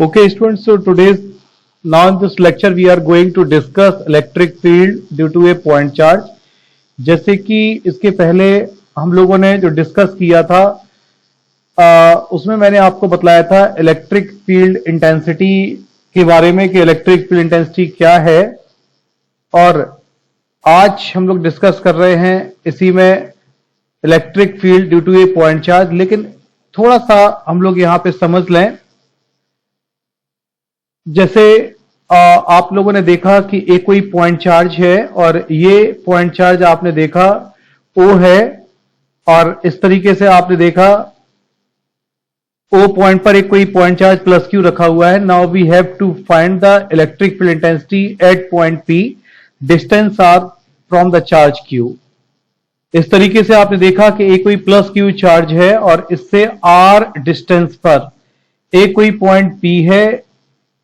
Okay, students, so today's now in this lecture we are going to discuss electric field due to a point charge. जैसे कि इसके पहले हम लोगों ने जो डिस्कस किया था उसमें मैंने आपको बतलाया था इलेक्ट्रिक फील्ड इंटेंसिटी के बारे में कि इलेक्ट्रिक फील्ड इंटेंसिटी क्या है, और आज हम लोग डिस्कस कर रहे हैं इसी में electric field due to a point charge. लेकिन थोड़ा सा हम लोग यहां पे समझ लें। जैसे आप लोगों ने देखा कि एक कोई पॉइंट चार्ज है और ये पॉइंट चार्ज आपने देखा O है, और इस तरीके से आपने देखा O पॉइंट पर एक कोई पॉइंट चार्ज प्लस Q रखा हुआ है। Now we have to find the electric field intensity at point P, distance R from the charge Q। इस तरीके से आपने देखा कि एक कोई प्लस Q चार्ज है और इससे R डिस्टेंस पर एक कोई पॉइंट P है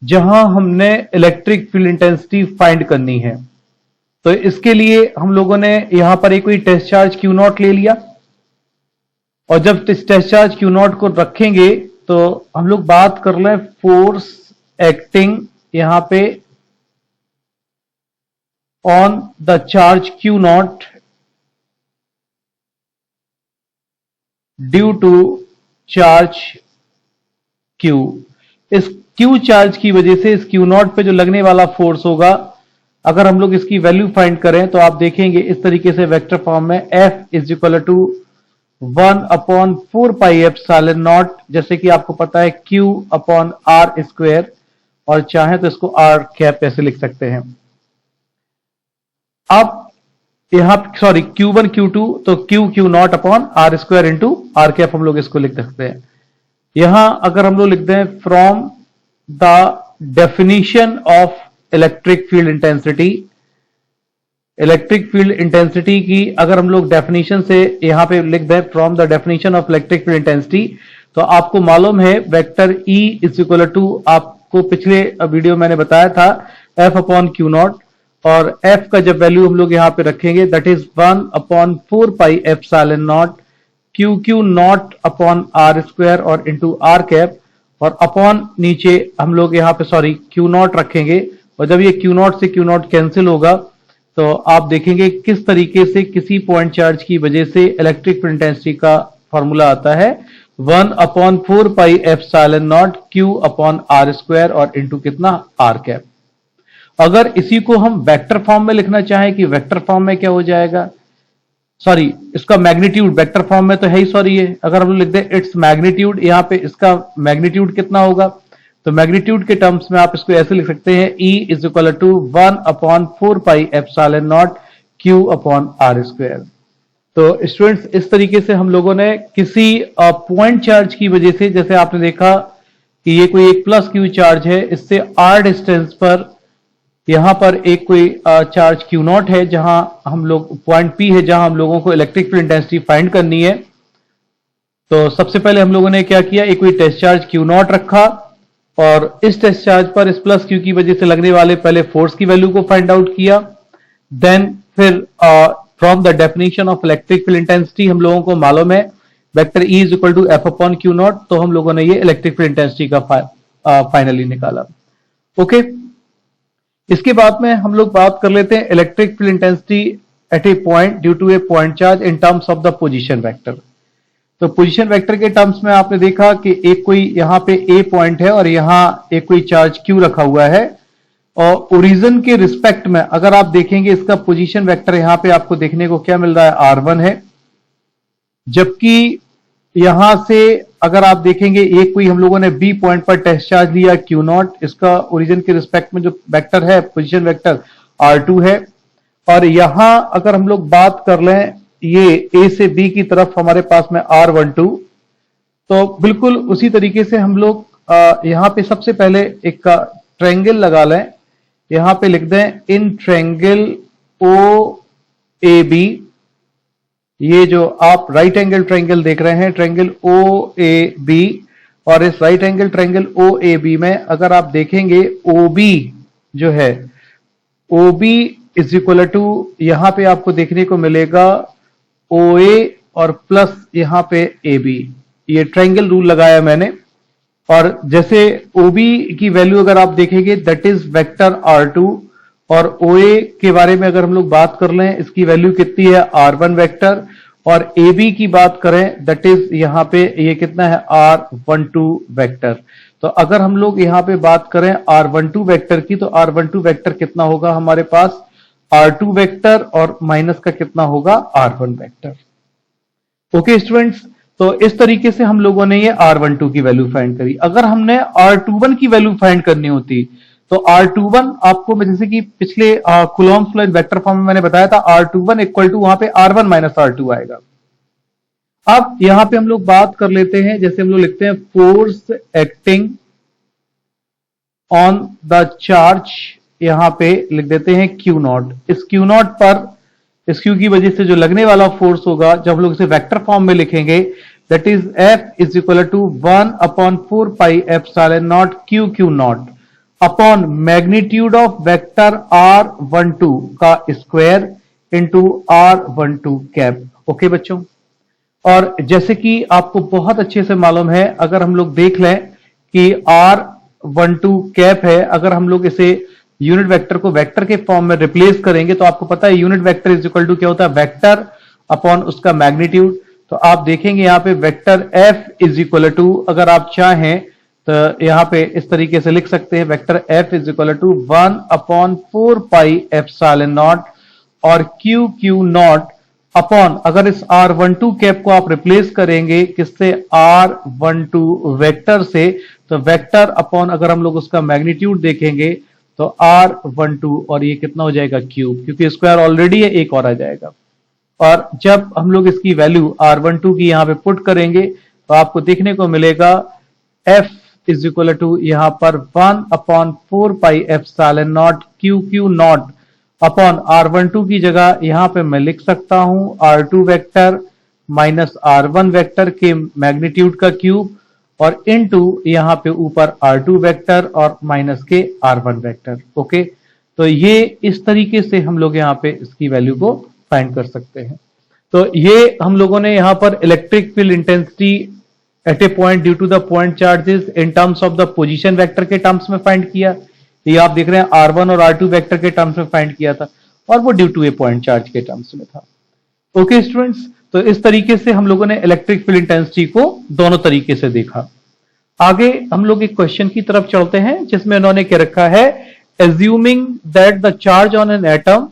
जहां हमने इलेक्ट्रिक फील्ड इंटेंसिटी फाइंड करनी है। तो इसके लिए हम लोगों ने यहां पर एक कोई टेस्ट चार्ज Q नॉट ले लिया, और जब इस टेस्ट चार्ज Q नॉट को रखेंगे तो हम लोग बात कर लें फोर्स एक्टिंग यहां पे on the charge Q naught due to charge Q। इस Q चार्ज की वजह से इस Q नॉट पे जो लगने वाला फोर्स होगा, अगर हम लोग इसकी वैल्यू फाइंड करें तो आप देखेंगे इस तरीके से वेक्टर फॉर्म में F is equal to 1/4 pi epsilon naught, जैसे कि आपको पता है Q अपॉन R स्क्वायर, और चाहे तो इसको R कैप ऐसे लिख सकते हैं। अब यहां सॉरी Q1 Q2 तो Q naught upon R square into R cap हम लोग इसको लिख सकते हैं। यहां अगर हम लोग लिखते हैं from the definition of electric field intensity, electric field intensity की अगर हम लोग डेफिनेशन से यहां पे लिख दें from the definition of electric field intensity, तो आपको मालूम है vector E is equal to, आपको पिछले वीडियो मैंने बताया था F अपॉन Q नॉट, और F का जब वैल्यू हम लोग यहां पे रखेंगे that is 1/4 pi epsilon naught Q naught upon R square और इंटू R कैप, और अपॉन नीचे हम लोग यहां पे सॉरी Q नॉट रखेंगे, और जब ये Q नॉट से Q नॉट कैंसिल होगा तो आप देखेंगे किस तरीके से किसी पॉइंट चार्ज की वजह से इलेक्ट्रिक फील्ड इंटेंसिटी का फॉर्मूला आता है 1/4 pi epsilon naught Q upon R square और इंटू कितना R कैप। अगर इसी को हम वेक्टर फॉर्म में लिखना चाहें कि वेक्टर फॉर्म में क्या हो जाएगा, सॉरी इसका मैग्नीट्यूड वेक्टर फॉर्म में तो है ही, सॉरी ये अगर हम लिख दें इट्स मैग्नीट्यूड, यहां पे इसका मैग्नीट्यूड कितना होगा, तो मैग्नीट्यूड के टर्म्स में आप इसको ऐसे लिख सकते हैं E is equal to 1/4 pi epsilon naught Q upon R square. तो स्टूडेंट्स इस तरीके से हम लोगों ने किसी पॉइंट चार्ज की वजह से, जैसे आपने देखा कि ये कोई एक प्लस Q चार्ज है, इससे R डिस्टेंस पर यहां पर एक कोई चार्ज Q नॉट है जहां हम लोग पॉइंट P है जहां हम लोगों को इलेक्ट्रिक फील्ड इंटेंसिटी फाइंड करनी है। तो सबसे पहले हम लोगों ने क्या किया, एक कोई टेस्ट चार्ज Q नॉट रखा, और इस टेस्ट चार्ज पर इस प्लस Q की वजह से लगने वाले पहले फोर्स की वैल्यू को फाइंड आउट किया। देन फिर from the definition of electric field intensity हम लोगों को मालूम है vector E is equal to F upon Q naught, तो हम लोगों ने ये इलेक्ट्रिक फील्ड इंटेंसिटी का फाइनली निकाला। ओके, इसके बाद में हम लोग बात कर लेते हैं electric field intensity at a point due to a point charge in terms of the position vector. तो पोजीशन वेक्टर के टर्म्स में आपने देखा कि एक कोई यहां पे ए पॉइंट है और यहां एक कोई चार्ज Q रखा हुआ है, और ओरिजिन के रिस्पेक्ट में अगर आप देखेंगे इसका पोजीशन वेक्टर यहां पे आपको देखने को क्या मिल रहा है, R1 है, जबकि यहां से अगर आप देखेंगे एक कोई हम लोगों ने B पॉइंट पर टेस्ट चार्ज लिया Q नॉट, इसका ओरिजिन के रिस्पेक्ट में जो वेक्टर है पोजीशन वेक्टर R2 है, और यहां अगर हम लोग बात कर लें ये A से B की तरफ हमारे पास में R12, तो बिल्कुल उसी तरीके से हम लोग यहां पे सबसे पहले एक ट्रायंगल लगा लें, यहां पे लिख दें इन ट्रायंगल OAB, ये जो आप राइट एंगल ट्रायंगल देख रहे हैं ट्रायंगल OAB, और इस राइट एंगल ट्रायंगल OAB में अगर आप देखेंगे OB जो है OB इज इक्वल टू यहां पे आपको देखने को मिलेगा OA और प्लस यहां पे AB, ये ट्रायंगल रूल लगाया मैंने। और जैसे OB की वैल्यू अगर आप देखेंगे दैट इज वेक्टर R2, और OA के बारे में अगर हम लोग बात कर लें इसकी वैल्यू कितनी है R1 वेक्टर, और AB की बात करें दैट इज यहां पे ये कितना है R12 वेक्टर। तो अगर हम लोग यहां पे बात करें R12 वेक्टर की, तो R12 वेक्टर कितना होगा हमारे पास R2 वेक्टर, और माइनस का कितना होगा R1 वेक्टर। ओके स्टूडेंट्स, तो इस तरीके से हम लोगों ने ये R12 की वैल्यू फाइंड करी। अगर हमने R21 की वैल्यू फाइंड करनी होती तो R21 आपको मैं जैसे कि पिछले कूलॉम्स लॉ वेक्टर फॉर्म में मैंने बताया था R21 इक्वल टू वहां पे R1 माइनस R2 आएगा। अब यहां पे हम लोग बात कर लेते हैं, जैसे हम लोग लिखते हैं force acting on the charge, यहां पे लिख देते हैं Q नॉट। इस Q नॉट पर इस Q की वजह से जो लगने वाला फोर्स होगा, जब हम लोग इसे वेक्टर फॉर्म में लिखेंगे that is F is equal to 1/4 pi epsilon naught Q naught upon magnitude of vector R12 का square into R12 cap. Okay बच्चों, और जैसे कि आपको बहुत अच्छे से मालूम है, अगर हम लोग देख लें कि R12 कैप है, अगर हम लोग इसे यूनिट वेक्टर को वेक्टर के फॉर्म में रिप्लेस करेंगे तो आपको पता है unit vector is equal to क्या होता है वेक्टर अपॉन उसका मैग्नीट्यूड। तो आप देखेंगे यहां पे vector F is equal to, अगर आप चाहें तो यहां पे इस तरीके से लिख सकते हैं vector F is equal to 1/4 pi epsilon naught और Q नॉट अपॉन, अगर इस R12 कैप को आप रिप्लेस करेंगे किससे R12 वेक्टर से, तो वेक्टर अपॉन अगर हम लोग उसका मैग्नीट्यूड देखेंगे तो R12 और ये कितना हो जाएगा क्यूब, क्योंकि स्क्वायर ऑलरेडी है एक और आ जाएगा। और जब हम लोग इसकी वैल्यू R12 की यहां पे पुट करेंगे तो आपको देखने को मिलेगा F इज इक्वल टू यहां पर 1/4 pi epsilon naught Q naught upon R12 की जगह यहां पे मैं लिख सकता हूं R2 vector minus R1 vector के मैग्नीट्यूड का क्यूब और इनटू यहां पे ऊपर R2 वेक्टर और माइनस के R1 वेक्टर। ओके, तो ये इस तरीके से हम लोग यहां पे इसकी वैल्यू को फाइंड कर सकते हैं। तो ये हम लोगों ने यहां पर electric field intensity at a point due to the point charges in terms of the position vector के टर्म्स में फाइंड किया। ये आप देख रहे हैं R1 और R2 वेक्टर के टर्म्स में फाइंड किया था, और वो due to a point charge के टर्म्स में था। ओके स्टूडेंट्स, तो इस तरीके से हम लोगों ने इलेक्ट्रिक फील्ड इंटेंसिटी को दोनों तरीके से देखा। आगे हम लोग एक क्वेश्चन की तरफ चलते हैं जिसमें उन्होंने क्या रखा है, assuming that the charge on an atom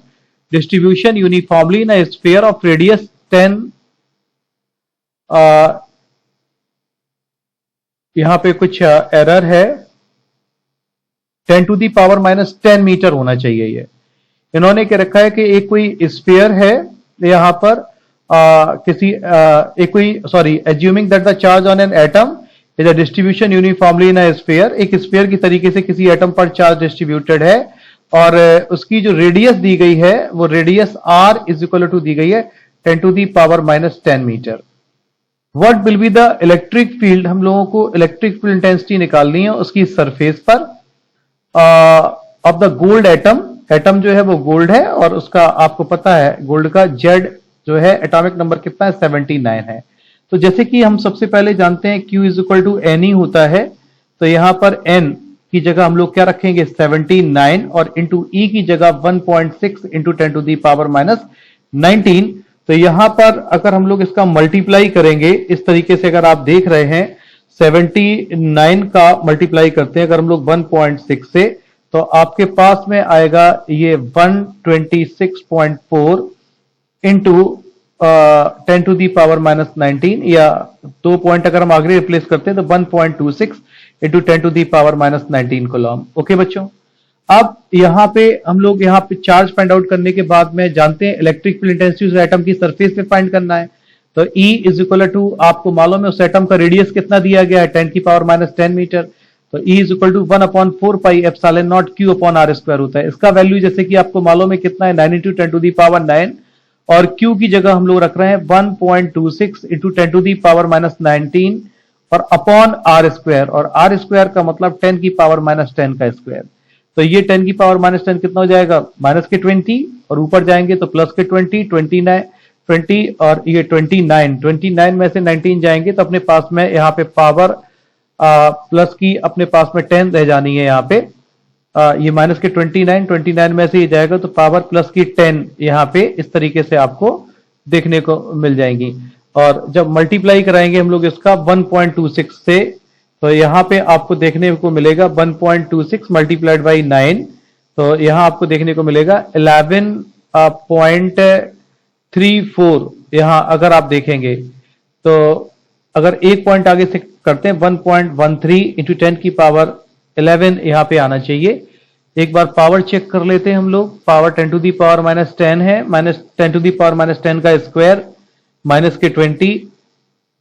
distribution uniformly in a sphere of radius 10, यहां पे कुछ एरर है, 10 टू दी पावर -10 मीटर होना चाहिए। ये इन्होंने क्या रखा है कि एक कोई स्फीयर है यहां पर assuming that the charge on an atom is a distribution uniformly in a sphere, एक स्फीयर की तरीके से किसी एटम पर चार्ज डिस्ट्रीब्यूटेड है और उसकी जो रेडियस दी गई है वो radius r is equal to दी गई है 10 to the power -10 metre. What will be the electric field, हम लोगों को इलेक्ट्रिक फील्ड इंटेंसिटी निकालनी है उसकी सरफेस पर of the gold atom, atom जो है वो गोल्ड है और उसका आपको पता है गोल्ड का Z जो है एटॉमिक नंबर कितना है 79 है। तो जैसे कि हम सबसे पहले जानते हैं Q is equal to NE होता है, तो यहां पर N की जगह हम लोग क्या रखेंगे 79 और इंटू E की जगह 1.6 इंटू 10 टू दी पावर -19। तो यहां पर अगर हम लोग इसका मल्टीप्लाई करेंगे इस तरीके से, अगर आप देख रहे हैं 79 का मल्टीप्लाई करते हैं अगर हम लोग 1.6 से, तो आपके पास में आएगा ये 126.4 इंटू 10 टू दी पावर -19, या 2 पॉइंट अगर हम आगे रिप्लेस करते हैं तो 1.26 into 10 to the power -19 coulomb. Okay बच्चों, अब यहां पे हम लोग यहाँ पे चार्ज फाइंड आउट करने के बाद में जानते हैं इलेक्ट्रिक फील्ड इंटेंसिटी उस एटम की सरफेस पे फाइंड करना है। तो E इज इक्वल टू आपको मालूम है उस एटम का रेडियस कितना दिया गया है 10 की पावर -10 मीटर, तो E is equal to 1/4 pi epsilon naught Q upon R square होता है। इसका वैल्यू जैसे कि आपको मालूम है कितना है 9 इंटू 10 टू दी पावर 9 और Q की जगह हम लोग रख रहे हैं 1.26 इंटू 10 टू दी पावर -19 और अपॉन R स्क्वायर, और R स्क्वायर का मतलब 10 की पावर -10 का स्क्वायर। तो ये 10 की पावर -10 कितना हो जाएगा माइनस के 20 और ऊपर जाएंगे तो प्लस के 20 और ये 29 में से 19 जाएंगे तो अपने पास में यहाँ पे पावर प्लस की अपने पास में 10 रह जानी है यहाँ पे। ये माइनस के 29 में से ये जाएगा तो पावर प्लस की 10 यहाँ पे इस तरीके से आपको देखने को मिल जाएंगी। और जब मल्टीप्लाई कराएंगे हम लोग इसका 1.26 से, तो यहाँ पे आपको देखने को मिलेगा 1.26 मल्टीप्लाइड बाई 9, तो यहाँ आपको देखने को मिलेगा 11.34। यहाँ अगर आप देखेंगे तो अगर एक पॉइंट आगे से करते हैं 1.13 इंटू 10 की पावर 11 यहाँ पे आना चाहिए। एक बार पावर चेक कर लेते हैं हम लोग। Power 10 to the power minus 10 है, minus 10 to the power minus 10 का स्क्वायर माइनस के 20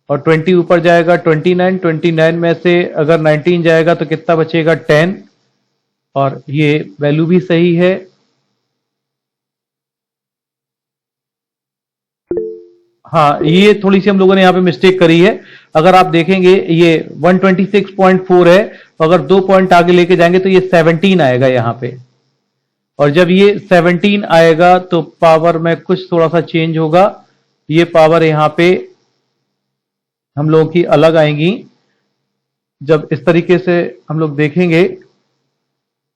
और 20 ऊपर जाएगा 29 में से अगर 19 जाएगा तो कितना बचेगा 10, और ये वैल्यू भी सही है। हाँ, ये थोड़ी सी हम लोगों ने यहाँ पे मिस्टेक करी है। अगर आप देखेंगे ये 126.4 है, तो अगर 2 पॉइंट आगे लेके जाएंगे तो ये 17 आएगा यहाँ पे, और जब ये 17 आएगा तो पावर में कुछ थोड़ा सा चेंज होगा। ये पावर यहाँ पे हम लोगों की अलग आएंगी। जब इस तरीके से हम लोग देखेंगे,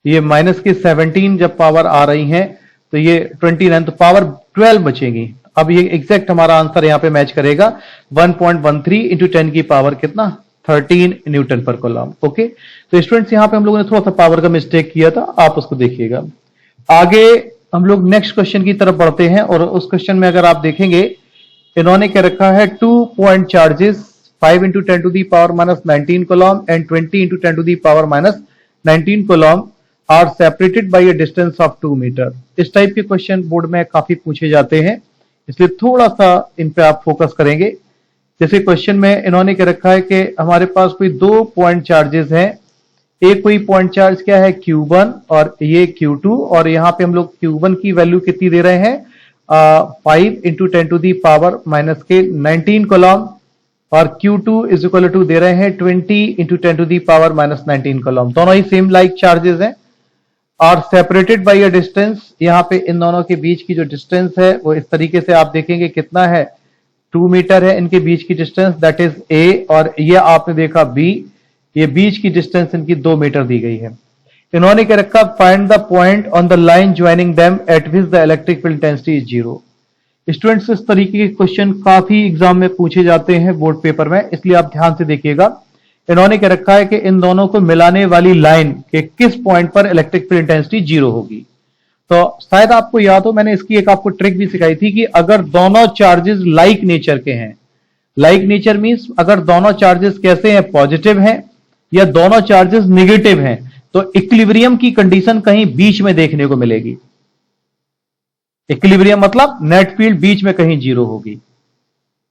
ये माइनस की 17 जब पावर आ रही है तो ये 29, तो पावर 12 बचेगी। अब ये एग्जैक्ट हमारा आंसर यहाँ पे मैच करेगा। 1.13 इंटू 10 की पावर कितना 13 न्यूटन पर कूलम। ओके, तो स्टूडेंट्स यहाँ पे हम लोगों ने थोड़ा सा पावर का मिस्टेक किया था, आप उसको देखिएगा। आगे हम लोग नेक्स्ट क्वेश्चन की तरफ बढ़ते हैं, और उस क्वेश्चन में अगर आप देखेंगे इन्होंने क्या रखा है, 2 point charges 5 into 10 to the power minus 19 coulomb and 20 into 10 to the power minus 19 coulomb are separated by a distance of 2 metre. इस टाइप के क्वेश्चन बोर्ड में काफी पूछे जाते हैं, इसलिए थोड़ा सा इन पे आप फोकस करेंगे। जैसे क्वेश्चन में इन्होंने क्या रखा है कि हमारे पास कोई 2 पॉइंट चार्जेस हैं। एक कोई पॉइंट चार्ज क्या है Q1 और ये Q2, और यहाँ पे हम लोग Q1 की वैल्यू कितनी दे रहे हैं 5 into 10 to the power minus के 19 कूलम, और Q2 इज इक्वल टू दे रहे हैं 20 into 10 to the power minus 19 coulomb. दोनों ही सेम लाइक चार्जेस हैं और सेपरेटेड बाई अ डिस्टेंस। यहाँ पे इन दोनों के बीच की जो डिस्टेंस है वो इस तरीके से आप देखेंगे कितना है 2 मीटर है इनके बीच की डिस्टेंस, दैट इज ए, और ये आपने देखा बी, ये बीच की डिस्टेंस इनकी 2 मीटर दी गई है। इन्होंने क्या रखा, find the point on the line joining them at which the electric field intensity is 0। Students इस तरीके के क्वेश्चन काफी एग्जाम में पूछे जाते हैं बोर्ड पेपर में, इसलिए आप ध्यान से देखिएगा। इन्होंने क्या रखा है कि इन दोनों को मिलाने वाली लाइन के किस पॉइंट पर इलेक्ट्रिक फील्ड इंटेंसिटी 0 होगी। तो शायद आपको याद हो, मैंने इसकी एक आपको ट्रिक भी सिखाई थी कि अगर दोनों चार्जेस लाइक नेचर के हैं, लाइक नेचर मींस अगर दोनों चार्जेस कैसे हैं, पॉजिटिव हैं या दोनों चार्जेस नेगेटिव हैं, तो इक्विलिब्रियम की कंडीशन कहीं बीच में देखने को मिलेगी। इक्विलिब्रियम मतलब नेट फील्ड बीच में कहीं 0 होगी,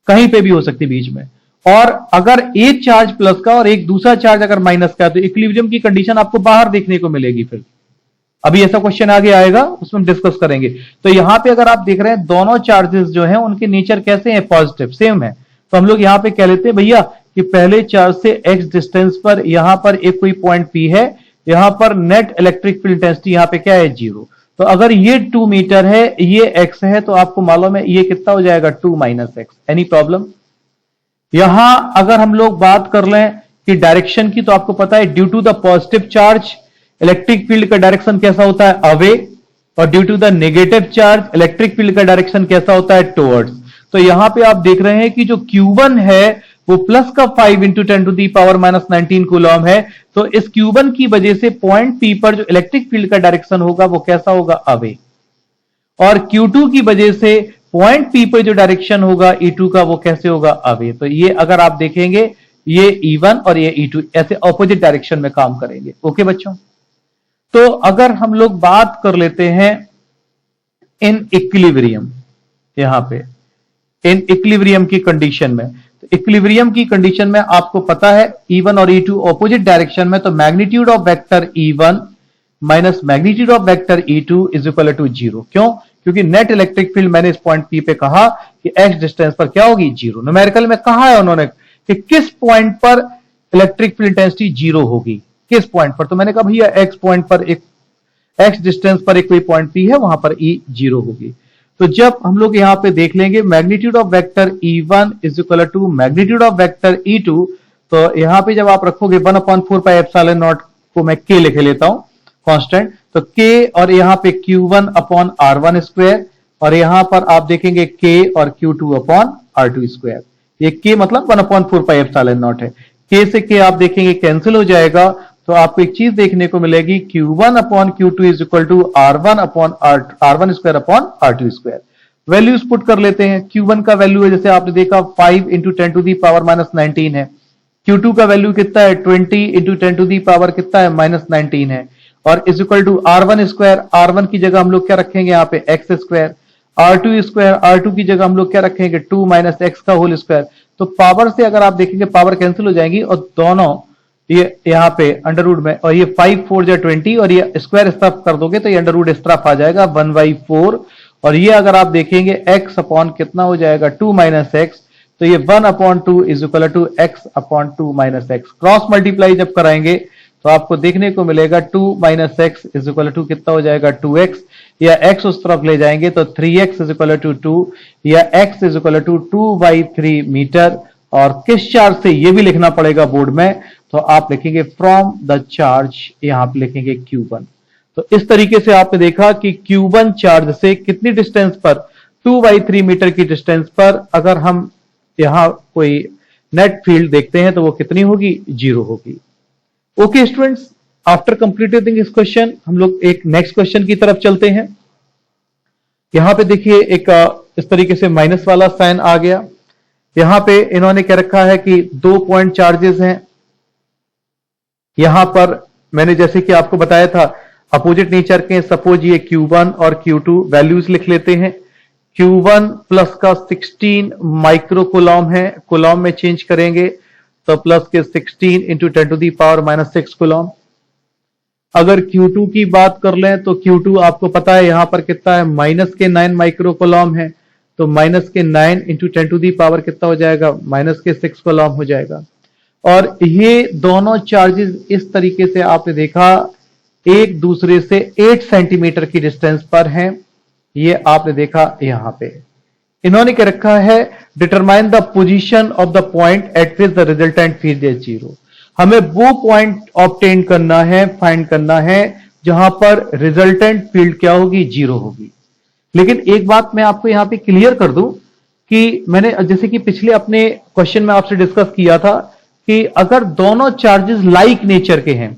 कहीं पे भी हो सकती बीच में। और अगर एक चार्ज प्लस का और एक दूसरा चार्ज अगर माइनस का है तो इक्विलिब्रियम की कंडीशन आपको बाहर देखने को मिलेगी। फिर अभी ऐसा क्वेश्चन आगे आएगा, उसमें हम डिस्कस करेंगे। तो यहां पे अगर आप देख रहे हैं दोनों चार्जेस जो हैं उनके नेचर कैसे हैं, पॉजिटिव, सेम है, तो हम लोग यहां पे कह लेते हैं भैया कि पहले चार्ज से एक्स डिस्टेंस पर यहां पर एक कोई पॉइंट पी है, यहां पर नेट इलेक्ट्रिक फील्ड इंटेंसिटी यहां पे क्या है 0। तो अगर ये 2 मीटर है, ये x है, तो आपको मालूम है ये कितना हो जाएगा 2 माइनस एक्स। Any problem? यहां अगर हम लोग बात कर लें कि डायरेक्शन की, तो आपको पता है due to the positive charge electric field का डायरेक्शन कैसा होता है, अवे, और due to the negative charge electric field का डायरेक्शन कैसा होता है, टुवर्ड्स। तो यहां पे आप देख रहे हैं कि जो Q1 है वो प्लस का 5 into 10 to the power minus 19 coulomb है, तो इस Q1 की वजह से पॉइंट P पर जो इलेक्ट्रिक फील्ड का डायरेक्शन होगा वो कैसा होगा, अवे, और Q2 की वजह से पॉइंट P पर जो डायरेक्शन होगा E2 का वो कैसे होगा, अवे। तो ये अगर आप देखेंगे ये E1 और ये E2 ऐसे ऑपोजिट डायरेक्शन में काम करेंगे। ओके बच्चों, तो अगर हम लोग बात कर लेते हैं इन इक्विलिब्रियम, यहां पे इन इक्विलिब्रियम की कंडीशन में, तो इक्विलिब्रियम की कंडीशन में आपको पता है E1 और E2 ऑपोजिट डायरेक्शन में, तो magnitude of vector E1 minus magnitude of vector E2 is equal to 0। क्यों? क्योंकि नेट इलेक्ट्रिक फील्ड मैंने इस पॉइंट P पे कहा कि x डिस्टेंस पर क्या होगी, 0। न्यूमेरिकल में कहा है उन्होंने कि किस पॉइंट पर इलेक्ट्रिक फील्ड इंटेंसिटी 0 होगी, किस पॉइंट पर, तो मैंने कहा भैया x पॉइंट पर, एक x डिस्टेंस पर एक कोई पॉइंट P है, वहां पर E 0 होगी। तो जब हम लोग यहां पे देख लेंगे magnitude of vector E1 is equal to magnitude of vector E2, तो यहां पे जब आप रखोगे 1/4πε0 को मैं k लिख लेता हूं कांस्टेंट, तो k और यहां पे Q1/R1 स्क्वायर, और यहां पर आप देखेंगे k और Q2/R2 स्क्वायर। ये k मतलब 1/4πε0 है। k से k आप देखेंगे कैंसिल हो जाएगा, तो आपको एक चीज देखने को मिलेगी Q1/Q2 is equal to R1 square square. Values put कर लेते हैं। Q1 का वैल्यू है, जैसे आपने देखा 5 × 10⁻⁻19 है। Q2 का वैल्यू कितना है 20 × 10⁻⁻ कितना है -19 है, और is equal to R1 square. R1 की जगह हम लोग क्या रखेंगे यहाँ पे x square, R2 square, R2 की जगह हम लोग क्या रखेंगे 2 - x का होल स्क्वायर। तो पावर से अगर आप देखेंगे पावर कैंसिल हो जाएंगी, और दोनों ये यहाँ पे अंडर रूट में, और ये 5 4 जा 20, और ये स्क्वायर इस तरफ कर दोगे तो ये अंडर रूट इस तरफ आ जाएगा 1/4, और ये अगर आप देखेंगे x अपॉन कितना हो जाएगा 2 - x, तो ये 1/2 is equal to x/2 - x। Cross multiply जब कराएंगे तो आपको देखने को मिलेगा 2 - x इज इक्वल टू कितना हो जाएगा 2x, या x उस तरफ ले जाएंगे तो 3x इज इक्वल टू 2, या x is equal to 2/3 metre. और किस चार्ज से ये भी लिखना पड़ेगा बोर्ड में, तो आप लिखेंगे फ्रॉम द चार्ज, यहां पे लिखेंगे Q1। तो इस तरीके से आपने देखा कि Q1 चार्ज से कितनी डिस्टेंस पर, 2/3 मीटर की डिस्टेंस पर अगर हम यहां कोई नेट फील्ड देखते हैं तो वो कितनी होगी, 0 होगी। Okay students, after completing this question हम लोग एक नेक्स्ट क्वेश्चन की तरफ चलते हैं। यहां पे देखिए एक इस तरीके से माइनस वाला साइन आ गया। यहां पे इन्होंने क्या रखा है कि 2 पॉइंट चार्जेस हैं। यहां पर मैंने जैसे कि आपको बताया था अपोजिट नेचर के, सपोज ये Q1 और Q2 वैल्यूज लिख लेते हैं। Q1 प्लस का 16 माइक्रो कूलम है, कूलम में चेंज करेंगे तो प्लस के 16 × 10⁻⁻6 कूलम। अगर Q2 की बात कर लें तो Q2 आपको पता है यहां पर कितना है -9 माइक्रो कूलम है, तो -9 × 10⁻⁻ कितना हो जाएगा -6 कूलम हो जाएगा। और ये दोनों चार्जेस इस तरीके से आपने देखा एक दूसरे से 8 सेंटीमीटर की डिस्टेंस पर हैं। ये आपने देखा यहां पे इन्होंने क्या रखा है, determine the position of the point eight which the resultant field is 0। हमें वो पॉइंट ऑब्टेन करना है, फाइंड करना है जहां पर रिजल्टेंट फील्ड क्या होगी, 0 होगी। लेकिन एक बात मैं आपको यहां पे क्लियर कर दूं कि मैंने जैसे कि पिछले अपने क्वेश्चन में आपसे डिस्कस किया था कि अगर दोनों चार्जेस लाइक नेचर के हैं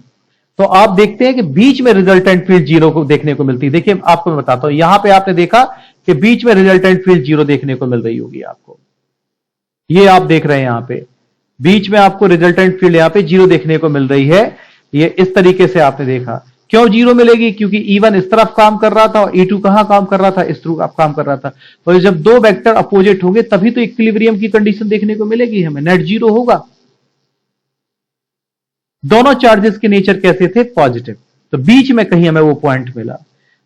तो आप देखते हैं कि बीच में रिजल्टेंट फील्ड 0 को देखने को मिलती है। देखिए आपको मैं बताता हूं, यहां पे आपने देखा कि बीच में रिजल्टेंट फील्ड 0 देखने को मिल रही होगी आपको, ये आप देख रहे हैं यहां पे बीच में आपको रिजल्टेंट फील्ड यहां पे 0 देखने को मिल रही है। ये इस तरीके से आपने देखा। क्यों 0 मिलेगी, क्योंकि E1 इस तरफ काम कर रहा था और E2 कहां काम कर रहा था, इस तरफ काम कर रहा था। और जब दो वेक्टर अपोजिट होंगे तभी तो इक्विलिब्रियम की कंडीशन देखने को मिलेगी हमें, नेट 0 होगा। दोनों चार्जेस के नेचर कैसे थे, पॉजिटिव, तो बीच में कहीं हमें वो पॉइंट मिला।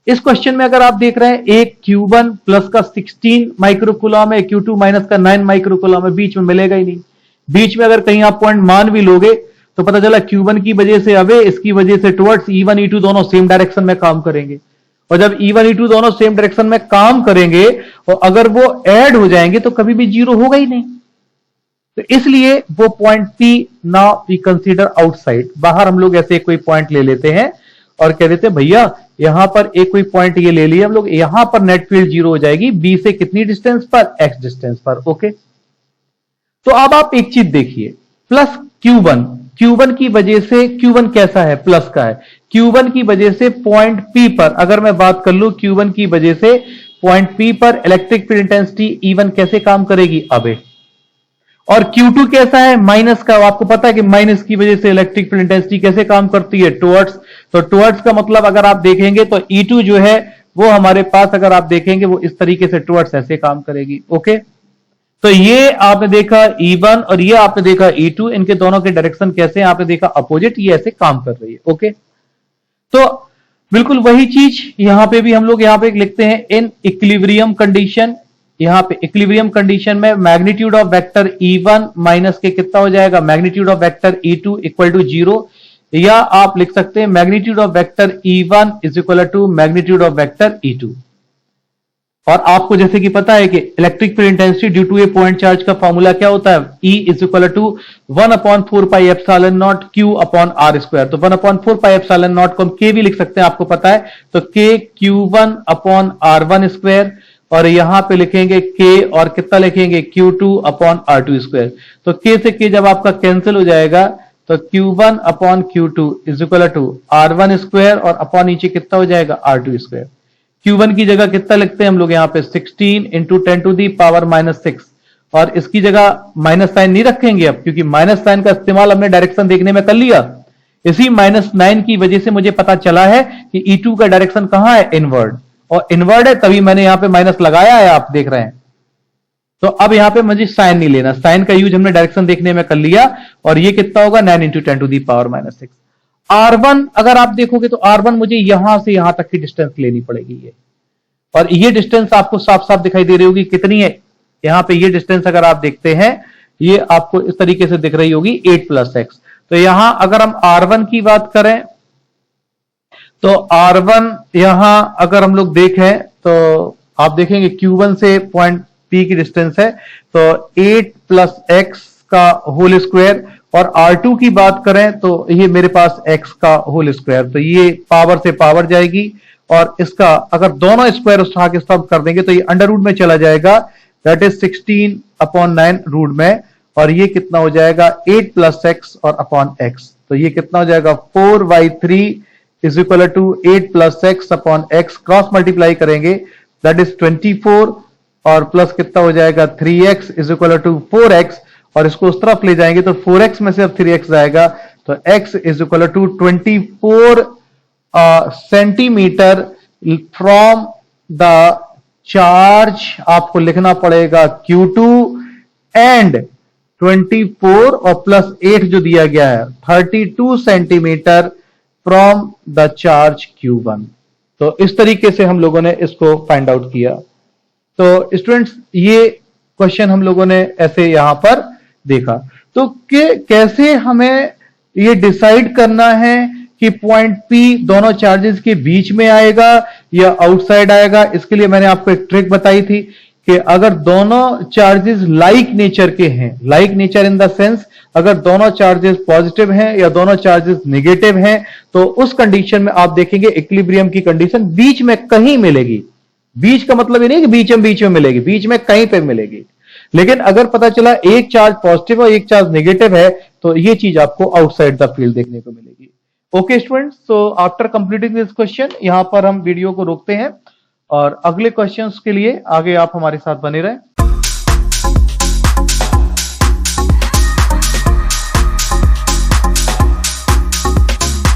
इस क्वेश्चन में अगर आप देख रहे हैं एक Q1 प्लस का 16 माइक्रोकूलम है, Q2 माइनस का 9 माइक्रोकूलम है, बीच में मिलेगा ही नहीं। बीच में अगर कहीं आप पॉइंट मान भी लोगे तो पता चला Q1 की वजह से अवे, इसकी वजह से टुवर्ड्स E1 E2 दोनों सेम डायरेक्शन में काम करेंगे। और जब E1 E2 दोनों सेम डायरेक्शन में काम करेंगे और अगर वो ऐड हो जाएंगे तो कभी भी 0 होगा ही नहीं। तो इसलिए वो point P now we consider outside, बाहर हम लोग ऐसे कोई पॉइंट ले लेते हैं और कह देते हैं भैया यहां पर एक कोई पॉइंट ये ले लिया हम लोग, यहां पर नेट फील्ड 0 हो जाएगी B से कितनी डिस्टेंस पर, x डिस्टेंस पर। ओके, तो अब आप एक चीज देखिए, प्लस Q1 की वजह से, Q1 कैसा है, प्लस का है, Q1 की वजह से पॉइंट P पर अगर मैं बात कर लूं, Q1 की वजह से पॉइंट P पर इलेक्ट्रिक फील्ड इंटेंसिटी E1 कैसे काम करेगी, अबे। और Q2 कैसा है, माइनस का, आपको पता है कि माइनस की वजह से इलेक्ट्रिक फील्ड इंटेंसिटी कैसे काम करती है, टुवर्ड्स। तो टुवर्ड्स का मतलब अगर आप देखेंगे तो E2 जो है वो हमारे पास अगर आप देखेंगे वो इस तरीके से टुवर्ड्स ऐसे काम करेगी। ओके, तो ये आपने देखा E1 और ये आपने देखा E2, इनके दोनों के डायरेक्शन कैसे हैं आपने देखा अपोजिट, ये ऐसे काम कर रही है। ओके, तो बिल्कुल वही चीज यहां पे भी हम लोग यहां पे लिखते हैं इन इक्विलिब्रियम कंडीशन। यहां पे इक्विलिब्रियम कंडीशन में magnitude of vector E1 minus के कितना हो जाएगा, magnitude of vector E2 equal to 0, या आप लिख सकते हैं magnitude of vector E1 is equal to magnitude of vector E2। और आपको जैसे कि पता है कि electric field intensity due to a point charge का फॉर्मूला क्या होता है, E is equal to 1/4πε0 Q/r²। तो 1/4πε0 को हम K भी लिख सकते हैं, आपको पता है। तो K Q1/r1², और यहां पे लिखेंगे K और कितना लिखेंगे Q2/r2²। तो K से K जब आपका कैंसिल हो जाएगा तो Q1/Q2 is equal to r1² और अपॉन नीचे कितना हो जाएगा r2²। Q1 की जगह कितना लिखते हैं हम लोग यहाँ पे 16 इंटू 10⁻⁻6, और इसकी जगह माइनस साइन नहीं रखेंगे अब, क्योंकि माइनस साइन का इस्तेमाल हमने डायरेक्शन देखने में कर लिया। इसी -9 की वजह से मुझे पता चला है कि E2 का डायरेक्शन कहां है, इनवर्ड, और इनवर्ड है तभी मैंने यहां पे माइनस लगाया है, आप देख रहे हैं। तो अब यहां पे मुझे साइन नहीं लेना, साइन का यूज हमने डायरेक्शन देखने में कर लिया, और ये कितना होगा 9 इंटू 10⁻⁻6। R1 अगर आप देखोगे तो R1 मुझे यहां से यहां तक की डिस्टेंस लेनी पड़ेगी ये, और ये डिस्टेंस आपको साफ साफ दिखाई दे रही होगी कितनी है। यहां पे ये डिस्टेंस अगर आप देखते हैं ये आपको इस तरीके से दिख रही होगी 8 + x। तो यहां अगर हम R1 की बात करें तो R1 यहां अगर हम लोग देखें तो आप देखेंगे Q1 से पॉइंट P की डिस्टेंस है तो 8 + x का होल स्क्वायर, और R2 की बात करें तो ये मेरे पास x का होल स्क्वायर, तो ये पावर से पावर जाएगी, और इसका अगर दोनों स्क्वायर उठा के सब कर देंगे तो ये अंडर रूट में चला जाएगा, दैट इज 16/9 रूट में, और ये कितना हो जाएगा 8 + x और अपॉन x। तो ये कितना हो जाएगा 4/3 is equal to 8 + x upon x, cross multiply करेंगे दैट इज 24, और प्लस कितना हो जाएगा 3x is equal to 4x, और इसको उस तरफ ले जाएंगे तो 4x में से अब 3x जाएगा, तो x is equal to 24 centimetre from the charge, आपको लिखना पड़ेगा Q2, एंड 24 और प्लस 8 जो दिया गया है 32 centimetre from the charge Q1। तो इस तरीके से हम लोगों ने इसको फाइंड आउट किया। तो स्टूडेंट्स ये क्वेश्चन हम लोगों ने ऐसे यहां पर देखा। तो कैसे हमें ये डिसाइड करना है कि पॉइंट P दोनों चार्जेस के बीच में आएगा या आउटसाइड आएगा, इसके लिए मैंने आपको एक ट्रिक बताई थी कि अगर दोनों चार्जेस लाइक नेचर के हैं, like nature in the sense अगर दोनों चार्जेस पॉजिटिव हैं या दोनों चार्जेस नेगेटिव हैं, तो उस कंडीशन में आप देखेंगे इक्विलिब्रियम की कंडीशन बीच में कहीं मिलेगी। बीच का मतलब ये नहीं कि बीच में मिलेगी, बीच में कहीं पे मिलेगी। लेकिन अगर पता चला एक चार्ज पॉजिटिव और एक चार्ज नेगेटिव है तो ये चीज आपको आउटसाइड द फील्ड देखने को मिलेगी। Okay students, so after completing this question यहां पर हम वीडियो को रोकते हैं और अगले क्वेश्चंस के लिए आगे आप हमारे साथ बने रहें।